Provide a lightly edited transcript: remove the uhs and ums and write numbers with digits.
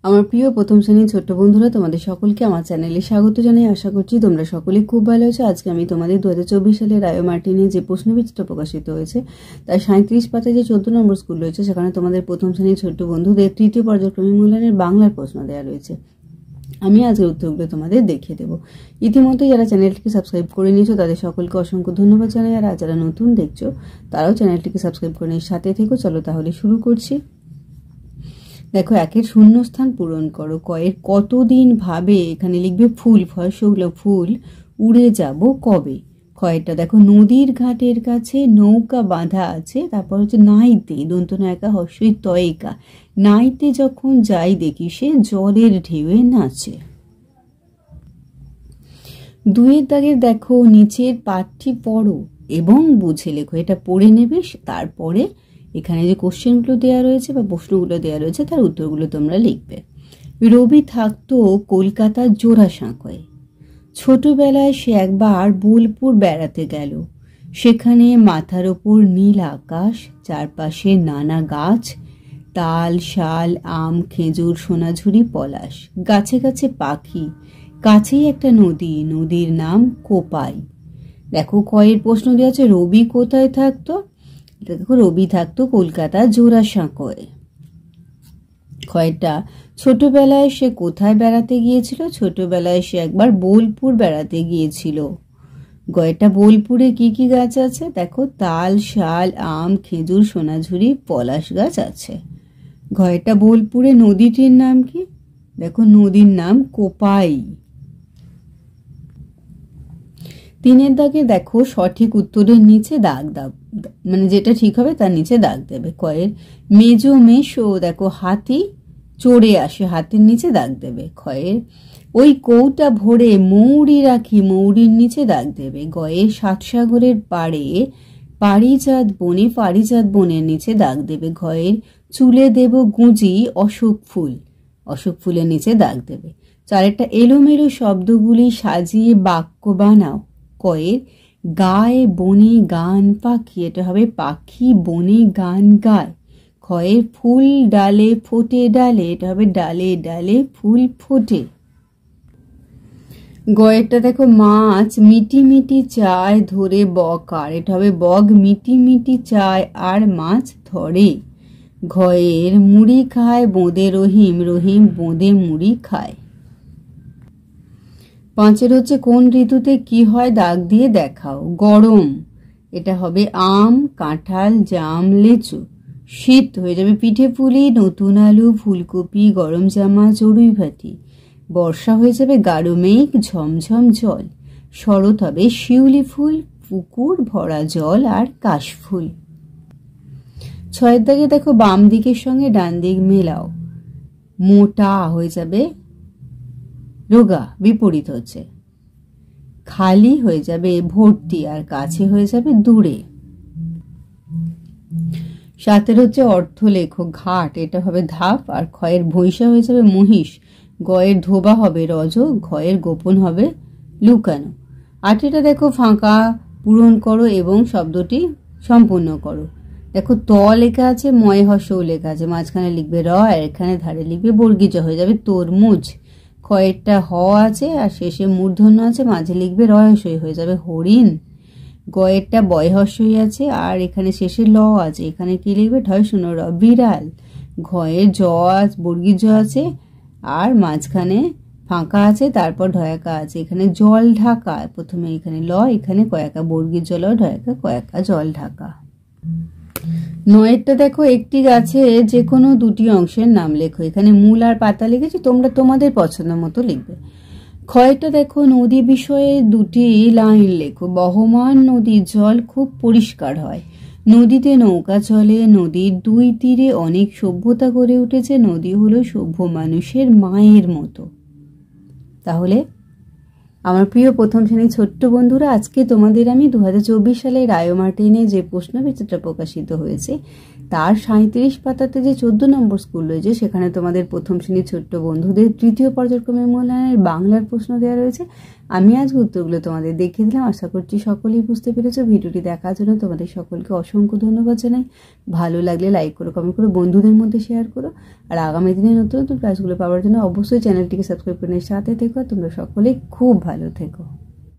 আমার প্রিয় প্রথম শ্রেণীর ছোট্ট বন্ধুরা, তোমাদের সকলকে আমার চ্যানেলে স্বাগত জানাই। আশা করছি তোমরা সকলে খুব ভালো আছো। আজকে আমি তোমাদের 2024 সালের রায়ো মার্টিনে যে প্রশ্নবিচিত্র প্রকাশিত হয়েছে তার 37 পাতায় যে 14 নম্বর স্কুল রয়েছে সেখানে তোমাদের প্রথম শ্রেণীর ছোট্ট বন্ধুদের তৃতীয় পর্যায়ক্রমিক মূল্যায়নের বাংলার প্রশ্ন দেওয়া রয়েছে। আমি আজকের উত্তরগুলো তোমাদের দেখিয়ে দেবো। ইতিমধ্যে যারা চ্যানেলটিকে সাবস্ক্রাইব করে নিয়েছো তাদের সকলকে অসংখ্য ধন্যবাদ জানাই, আর যারা নতুন দেখছো তারাও চ্যানেলটিকে সাবস্ক্রাইব করে নিয়ে সাথে থেকো। চলো তাহলে শুরু করছি। দেখো, একের শূন্যস্থান পূরণ করো। কয়ের কতদিন ভাবে, এখানে লিখবে ফুল, ফসল ফুল উড়ে যাব কবে। কয়েরটা দেখো, নদীর ঘাটের কাছে নৌকা বাঁধা আছে। তারপর হচ্ছে নাইতে, দন্ত নয়কা হস্যই তয়িকা, নাইতে যখন যাই দেখি সে জলের ঢেউয়ে নাচে। দুয়ের দাগের দেখো, নিচের পাঠটি পড়ো এবং বুঝে লেখো। এটা পড়ে নেবে, তারপরে এখানে যে কোশ্চেনগুলো দেওয়া রয়েছে বা প্রশ্নগুলো দেওয়া রয়েছে তার উত্তরগুলো তোমরা লিখবে। রবি থাকতো কলকাতার জোড়াসাঁকোয়। ছোটবেলায় সে একবার বোলপুর বেড়াতে গেল। সেখানে মাথার ওপর নীল আকাশ, চারপাশে নানা গাছ, তাল, শাল, আম, খেজুর, সোনাঝুরি, পলাশ, গাছে গাছে পাখি, কাছেই একটা নদী, নদীর নাম কোপাই। দেখো, কয়ের প্রশ্ন দেওয়া আছে রবি কোথায় থাকতো। দেখো, রবি থাকতো কলকাতা জোড়াসাঁকোয়। কয়েকটা, ছোটবেলায় সে কোথায় বেড়াতে গিয়েছিল। ছোটবেলায় সে একবার বোলপুর বেড়াতে গিয়েছিল। গয়টা, বোলপুরে কি কি গাছ আছে। দেখো, তাল, শাল, আম, খেজুর, সোনাঝুরি, পলাশ গাছ আছে। গয়টা, বোলপুরে নদীটির নাম কি। দেখো, নদীর নাম কোপাই। তিনের দাগে দেখো, সঠিক উত্তরের নিচে দাগ দাও, মানে যেটা ঠিক হবে তার নিচে দাগ দেবে। কয়ের মেজো মেশো, দেখো হাতি চড়ে আসে, হাতির নিচে দাগ দেবে। ক্ষয়ের ওই কৌটা ভরে মৌরি রাখি, মৌরির নিচে দাগ দেবে। গয়ের সাতসাগরের পাড়ে পারিজাত বনে, পারিজাত বনের নিচে দাগ দেবে। ঘয়ের চুলে দেব গুঁজি অশোক ফুল, অশোক ফুলের নিচে দাগ দেবে। চারেরটা, এলোমেলো শব্দগুলি সাজিয়ে বাক্য বানাও। কয়ের গায়ে বনে গান পাখি, এটা হবে পাখি বনে গান গায়। ক্ষয়ের ফুল ডালে ফোটে ডালে, এটা হবে ডালে ডালে ফুল ফোটে। গয়েরটা দেখো, মাছ মিটি মিটি চায় ধরে বক আর, এটা হবে বগ মিটি মিটি চায় আর মাছ ধরে। ঘয়ের মুড়ি খায় বোঁদে রহিম, রহিম বোঁদে মুড়ি খায়। পাঁচের হচ্ছে কোন ঋতুতে কি হয় দাগ দিয়ে দেখাও। গরম, এটা হবে আম, কাঁঠাল, জাম, লেচু। শীত হয়ে যাবে পিঠে পুলি, নতুন আলু, ফুলকপি, গরম জামা, চড়ুই ভাতি। বর্ষা হয়ে যাবে গাঢ় মেঘ, ঝমঝম জল। শরৎ হবে শিউলি ফুল, পুকুর ভরা জল আর কাশফুল। ছয়ের দাগে দেখো, বাম দিকের সঙ্গে ডান দিক মেলাও। মোটা হয়ে যাবে রোগা, বিপরীত হচ্ছে। খালি হয়ে যাবে ভর্তি আর কাছে হয়ে যাবে দূরে। সাতের হচ্ছে অর্থ লেখো। ঘাট, এটা হবে ধাপ আর ক্ষয়ের ভৈষা হয়ে যাবে মহিষ। গয়ের ধোবা হবে রজ, ঘয়ের গোপন হবে লুকানো। আটেটা দেখো, ফাঁকা পূরণ করো এবং শব্দটি সম্পূর্ণ করো। দেখো, ত লেখা আছে, ময় হর্ষও লেখা আছে, মাঝখানে লিখবে র আর এখানে ধারে লিখবে বর্গীজ, হয়ে যাবে তরমুজ। কয়েকটা হ আছে আর শেষে মূর্ধন্য আছে, মাঝে লিখবে রহস্যই, হয়ে যাবে হরিণ। গয়েরটা বয়হস্যই আছে আর এখানে শেষে ল আছে, এখানে কি লিখবে ঢয় শূন্য র, বিড়াল। ঘয়ের জ বর্গীজ আছে আর মাঝখানে ফাঁকা আছে, তারপর ঢয়াকা আছে, এখানে জল ঢাকা। প্রথমে এখানে ল, এখানে কয়াকা বর্গীজ ল, ঢয়াকা কয়াকা, জল ঢাকা। নয়েরটা দেখো, একটি গাছে যে কোনো দুটি অংশের নাম লেখো। এখানে মূল আর পাতা লিখেছি, তোমরা তোমাদের পছন্দ মতো লিখবে। ক্ষয়টা দেখো, নদী বিষয়ে দুটি লাইন লেখো। বহমান নদীর জল খুব পরিষ্কার হয়। নদীতে নৌকা চলে। নদীর দুই তীরে অনেক সভ্যতা গড়ে উঠেছে। নদী হলো সভ্য মানুষের মায়ের মতো। তাহলে আমার প্রিয় প্রথম শ্রেণীর ছোট্ট বন্ধুরা, আজকে তোমাদের আমি 2024 সালে রায়ো মার্টিনে যে প্রশ্নবিচিত্র প্রকাশিত হয়েছে তার 37 পাতাতে যে 14 নম্বর স্কুল রয়েছে সেখানে তোমাদের প্রথম শ্রেণীর ছোট্ট বন্ধুদের তৃতীয় পর্যায়ক্রমের মূল্যায়নের বাংলার প্রশ্ন দেওয়া রয়েছে। আমি আজ উত্তরগুলো তোমাদের দেখিয়ে দিলাম। আশা করছি সকলেই বুঝতে পেরেছো। ভিডিওটি দেখার জন্য তোমাদের সকলকে অসংখ্য ধন্যবাদ জানাই। ভালো লাগলে লাইক করো, কমেন্ট করো, বন্ধুদের মধ্যে শেয়ার করো। আর আগামী দিনে নতুন নতুন ক্লাসগুলো পাওয়ার জন্য অবশ্যই চ্যানেলটিকে সাবস্ক্রাইব করে সাথে থেকো। তোমরা সকলেই খুব ভালো থেকো।